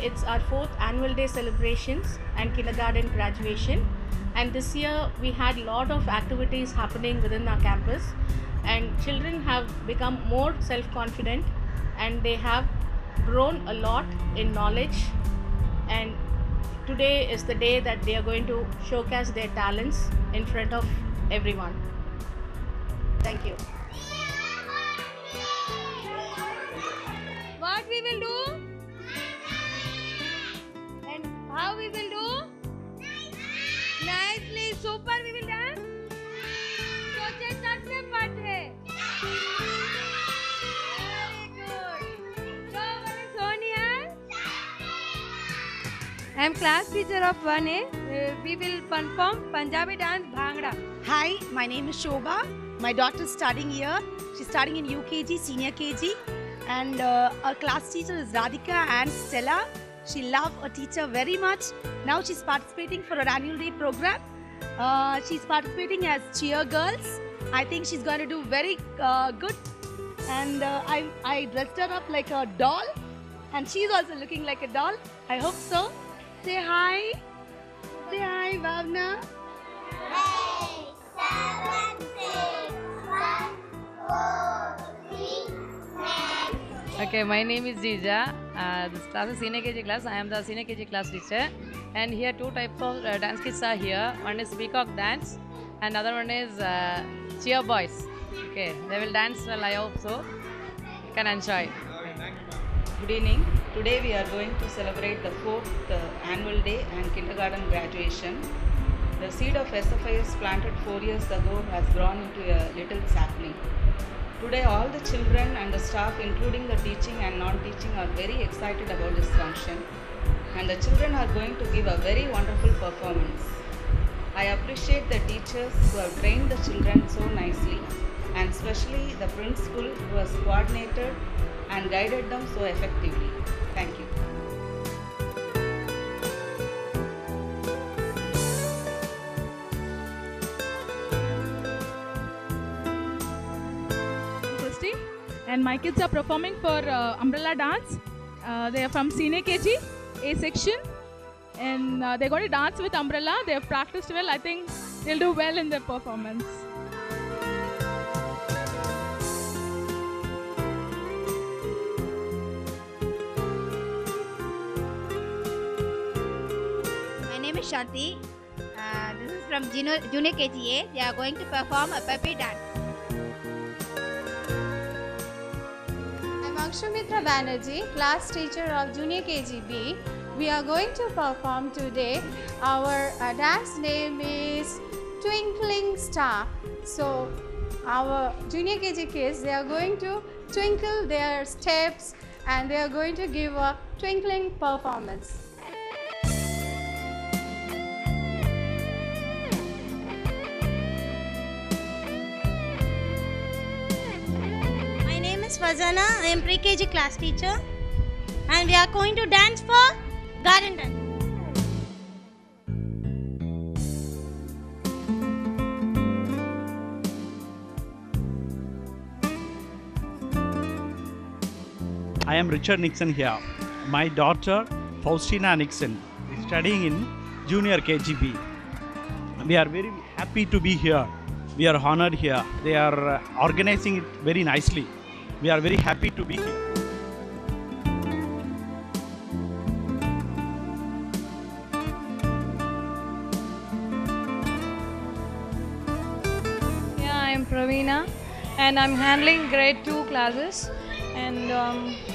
it's our 4th annual day celebrations and kindergarten graduation. And this year we had a lot of activities happening within our campus, and children have become more self-confident and they have grown a lot in knowledge. And today is the day that they are going to showcase their talents in front of everyone. Thank you. What we will do? And how we will do? Nicely, super we will dance. सोचे सच में पढ़े. Very good. So, Sonia. I am class teacher of 1A. We will perform Punjabi dance Bhangra. Hi, my name is Shobha. My daughter is studying here. She's studying in UKG, senior KG. And our class teacher is Radhika and Stella. She loves her teacher very much. Now she's participating for her annual day program. She's participating as cheer girls. I think she's going to do very good. And I dressed her up like a doll. And she's also looking like a doll. I hope so. Say hi. Say hi, Bhavna. 8, 7, 6, 5, 4, 3, 9. Okay, my name is Jija. This class is senior KG class. I am the senior KG class teacher. And here two types of dance kits are here. One is peacock dance and other one is cheer boys. Okay, they will dance well, I hope so. You can enjoy. Good evening. Today we are going to celebrate the 4th annual day and kindergarten graduation. The seed of SFIS planted 4 years ago has grown into a little sapling. Today all the children and the staff, including the teaching and non-teaching, are very excited about this function, and the children are going to give a very wonderful performance. I appreciate the teachers who have trained the children so nicely, and especially the principal who has coordinated and guided them so effectively. Thank you. And my kids are performing for umbrella dance. They are from senior KG, A section, and they're going to dance with umbrella. They have practiced well. I think they'll do well in their performance. My name is Shanti. This is from Junior KGA. They are going to perform a puppy dance. I'm Akshumitra Banerjee, class teacher of Junior KGB. We are going to perform today. Our dance name is Twinkling Star. So our Junior KG kids, they are going to twinkle their steps and they are going to give a twinkling performance. My name is Fazana. I am pre-KG class teacher, and we are going to dance for garden dance. I am Richard Nixon here. My daughter Faustina Nixon is studying in Junior KGB. We are very happy to be here. We are honored here. They are organizing it very nicely. We are very happy to be here. Yeah, I am Praveena and I'm handling grade 2 classes, and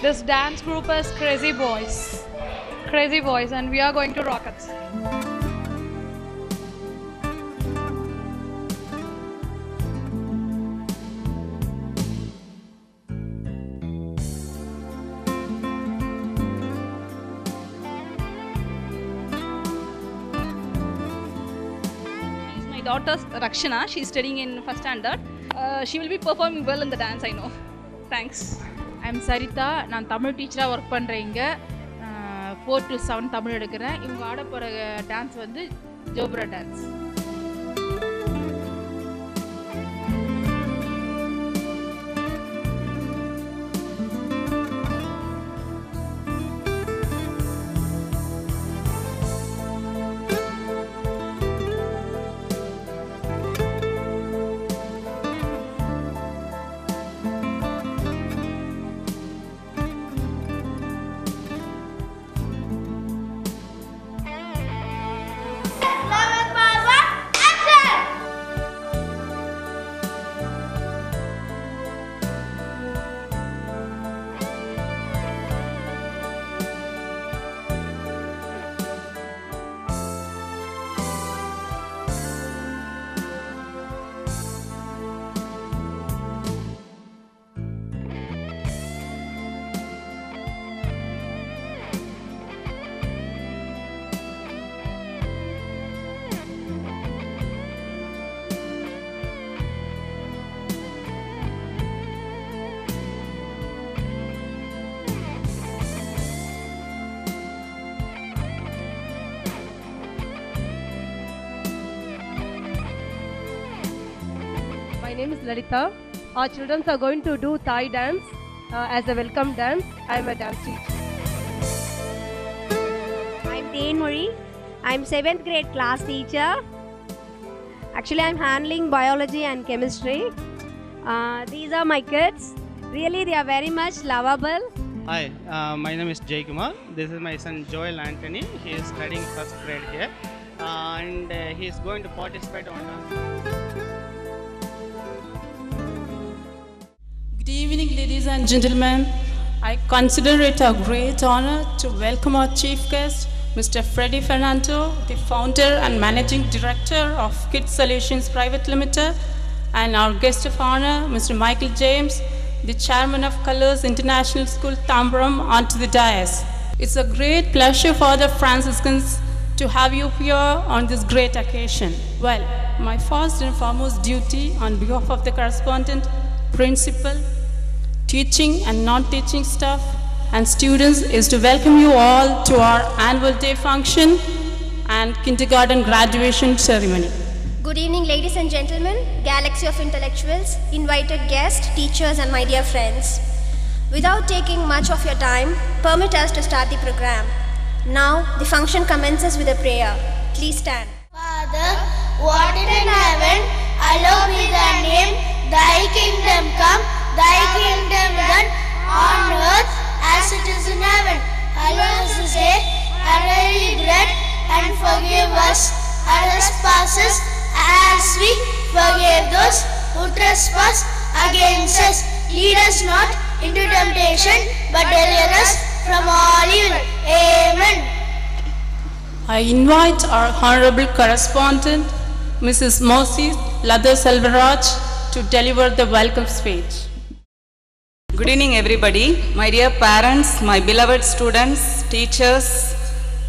this dance group is Crazy Boys. Crazy Boys, and we are going to Rockets. My daughter Rakshana, she is studying in first standard. She will be performing well in the dance, I know. Thanks. I am Sarita. நான் தமிழ் டீச்சராக work பண்ணுறேன் இங்கே. 4 to 7 Tamil எடுக்கிறேன். இவங்க ஆட போகிற dance வந்து Jofra dance. name is Lalita. Our children are going to do Thai dance as a welcome dance. I am a dance teacher. I'm Tain Mori. I'm 7th grade class teacher. Actually, I'm handling biology and chemistry. These are my kids. Really, they are very much lovable. Hi, my name is Jay Kumar. This is my son Joel Anthony. He is studying 1st grade here and he is going to participate on Good evening, ladies and gentlemen. I consider it a great honor to welcome our chief guest, Mr. Freddy Fernando, the founder and managing director of Kids Solutions Private Limited, and our guest of honor, Mr. Michael James, the chairman of Colors International School, Tambaram, onto the dais. It's a great pleasure for the Franciscans to have you here on this great occasion. Well, my first and foremost duty on behalf of the correspondent, principal, teaching and non-teaching staff, and students is to welcome you all to our annual day function and kindergarten graduation ceremony. Good evening, ladies and gentlemen, galaxy of intellectuals, invited guests, teachers, and my dear friends. Without taking much of your time, permit us to start the program. Now, the function commences with a prayer. Please stand. Father, who art in heaven, hallowed be thy name. Thy kingdom come, thy kingdom done, on earth as it is in heaven. Hallowed is this day, our daily bread, and forgive us our trespasses, as we forgive those who trespass against us. Lead us not into temptation, but deliver us from all evil. Amen. I invite our honorable correspondent, Mrs. Mosi Ladha Selvaraj, to deliver the welcome speech. Good evening, everybody. My dear parents, my beloved students, teachers,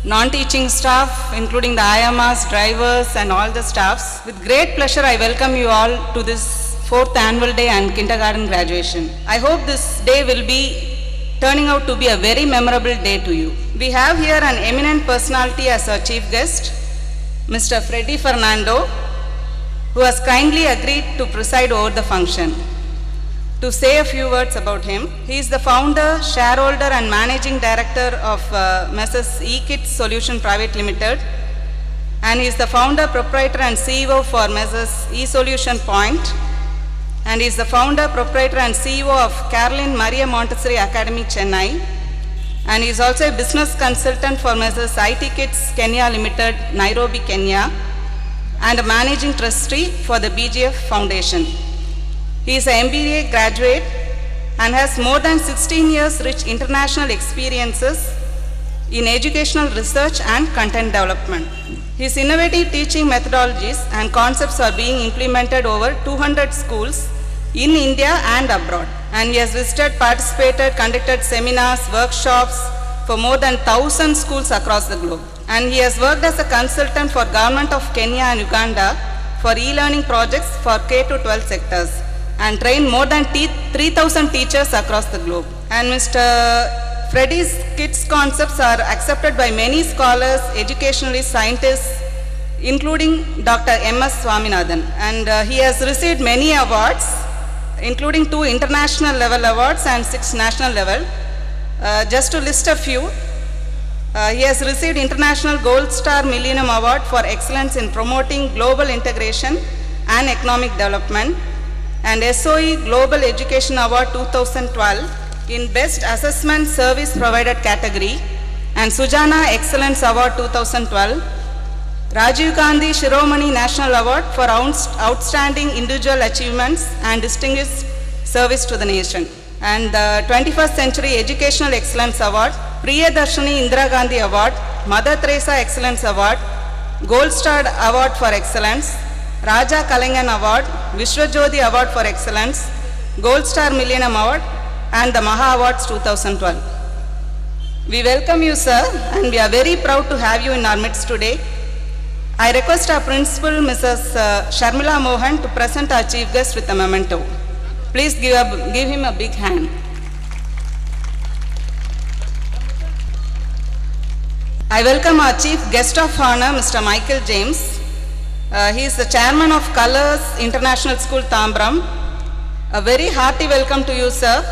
non-teaching staff, including the IMAs, drivers, and all the staffs. With great pleasure, I welcome you all to this 4th annual day and kindergarten graduation. I hope this day will be turning out to be a very memorable day to you. We have here an eminent personality as our chief guest, Mr. Freddy Fernando, who has kindly agreed to preside over the function. To say a few words about him, he is the founder, shareholder and managing director of Messrs. E-Kids Solution Private Limited, and he is the founder, proprietor and CEO for Messrs. E-Solution Point, and he is the founder, proprietor and CEO of Caroline Maria Montessori Academy, Chennai, and he is also a business consultant for Messrs. IT Kids Kenya Limited, Nairobi, Kenya, and a managing trustee for the BGF Foundation. He is an MBA graduate and has more than 16 years rich international experiences in educational research and content development. His innovative teaching methodologies and concepts are being implemented over 200 schools in India and abroad. And he has visited, participated, conducted seminars, workshops for more than 1,000 schools across the globe. And he has worked as a consultant for Government of Kenya and Uganda for e-learning projects for K-12 sectors, and trained more than 3,000 teachers across the globe. And Mr. Freddy's kids concepts are accepted by many scholars, educationalists, scientists, including Dr. M.S. Swaminathan. And he has received many awards, including 2 international level awards and 6 national level. Just to list a few, he has received International Gold Star Millennium Award for excellence in promoting global integration and economic development, and SOE Global Education Award 2012 in Best Assessment Service Provided category, and Sujana Excellence Award 2012, Rajiv Gandhi Shiromani National Award for Outstanding Individual Achievements and Distinguished Service to the Nation, and the 21st Century Educational Excellence Award, Priyadarshini Indira Gandhi Award, Mother Teresa Excellence Award, Gold Star Award for Excellence, Raja Kalangan Award, Vishwajyoti Award for Excellence, Gold Star Millennium Award, and the Maha Awards 2012. We welcome you, sir, and we are very proud to have you in our midst today. I request our principal, Mrs. Sharmila Mohan, to present our chief guest with a memento. Please give him a big hand. I welcome our chief guest of honor, Mr. Michael James. He is the chairman of Colors International School, Tambram. A very hearty welcome to you, sir.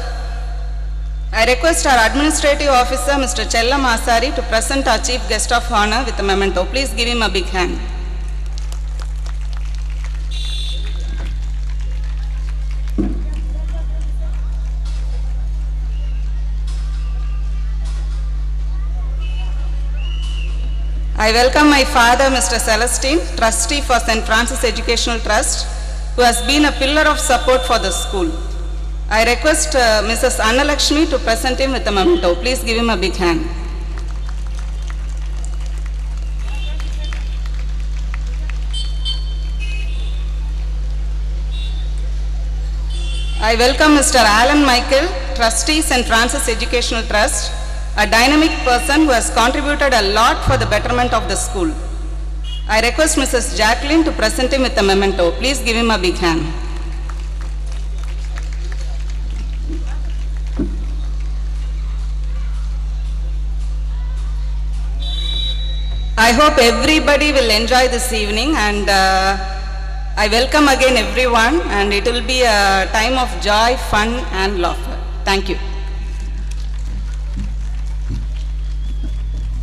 I request our administrative officer, Mr. Chella Masari, to present our chief guest of honor with a memento. Please give him a big hand. I welcome my father, Mr. Celestine, trustee for St. Francis Educational Trust, who has been a pillar of support for the school. I request Mrs. Anna Lakshmi to present him with a memento. Please give him a big hand. I welcome Mr. Alan Michael, trustee St. Francis Educational Trust, a dynamic person who has contributed a lot for the betterment of the school. I request Mrs. Jacqueline to present him with a memento. Please give him a big hand. I hope everybody will enjoy this evening, and I welcome again everyone, and it will be a time of joy, fun and laughter. Thank you.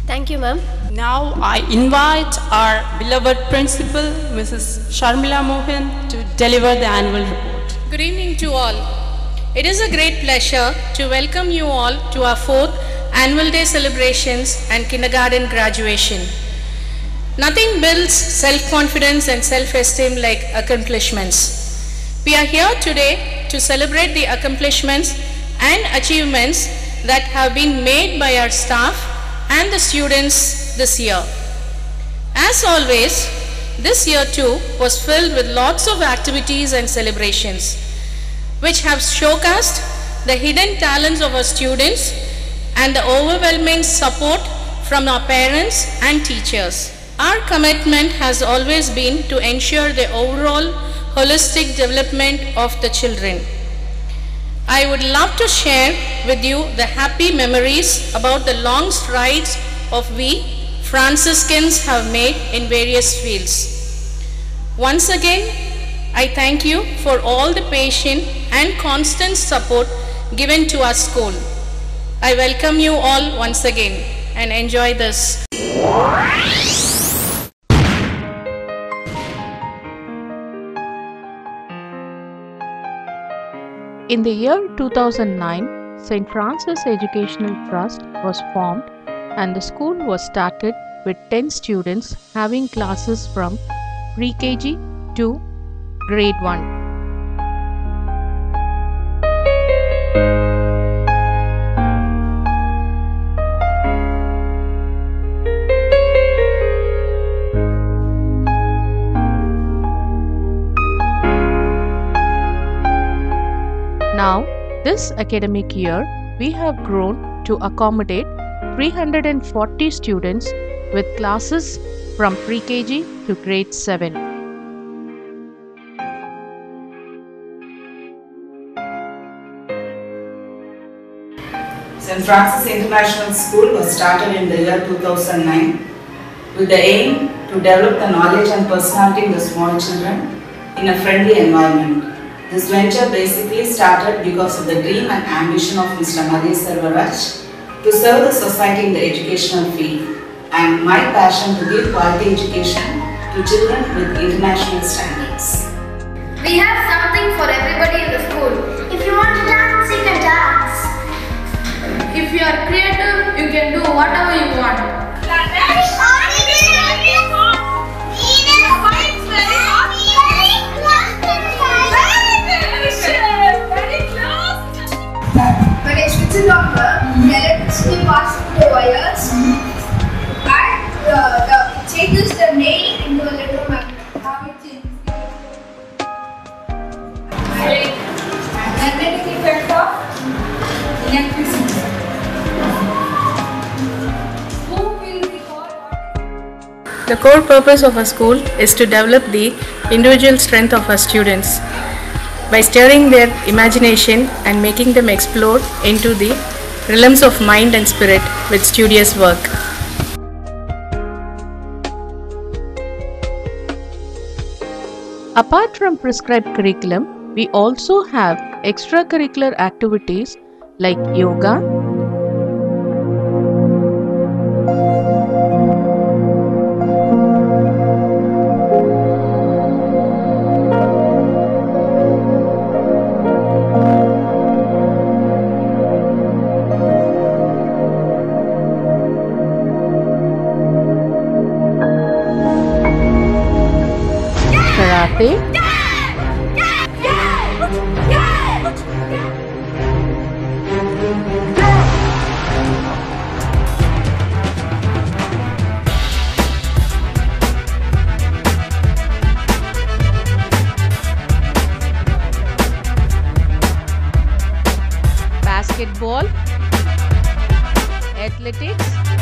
Thank you, ma'am. Now I invite our beloved principal, Mrs. Sharmila Mohan, to deliver the annual report. Good evening to all. It is a great pleasure to welcome you all to our 4th Annual Day celebrations and kindergarten graduation. Nothing builds self-confidence and self-esteem like accomplishments. We are here today to celebrate the accomplishments and achievements that have been made by our staff and the students this year. As always, this year too was filled with lots of activities and celebrations, which have showcased the hidden talents of our students and the overwhelming support from our parents and teachers. Our commitment has always been to ensure the overall holistic development of the children. I would love to share with you the happy memories about the long strides of we Franciscans have made in various fields. Once again, I thank you for all the patient and constant support given to our school. I welcome you all once again and enjoy this. In the year 2009, St. Francis Educational Trust was formed and the school was started with 10 students having classes from pre-KG to grade 1. Now, this academic year, we have grown to accommodate 340 students with classes from pre-KG to grade 7. St. Francis International School was started in the year 2009 with the aim to develop the knowledge and personality of the small children in a friendly environment. This venture basically started because of the dream and ambition of Mr. Madhi Selvaraj to serve the society in the educational field, and my passion to give quality education to children with international standards. We have something for everybody in the school. If you want to dance, you can dance. If you are creative, you can do whatever you want. When I switch it on, the electricity passes through the wires and it changes the nail into a electromagnet. How it changes? Magnetic effect of electricity. The core purpose of our school is to develop the individual strength of our students by stirring their imagination and making them explore into the realms of mind and spirit with studious work. Apart from prescribed curriculum, we also have extracurricular activities like yoga, karate, basketball, athletics,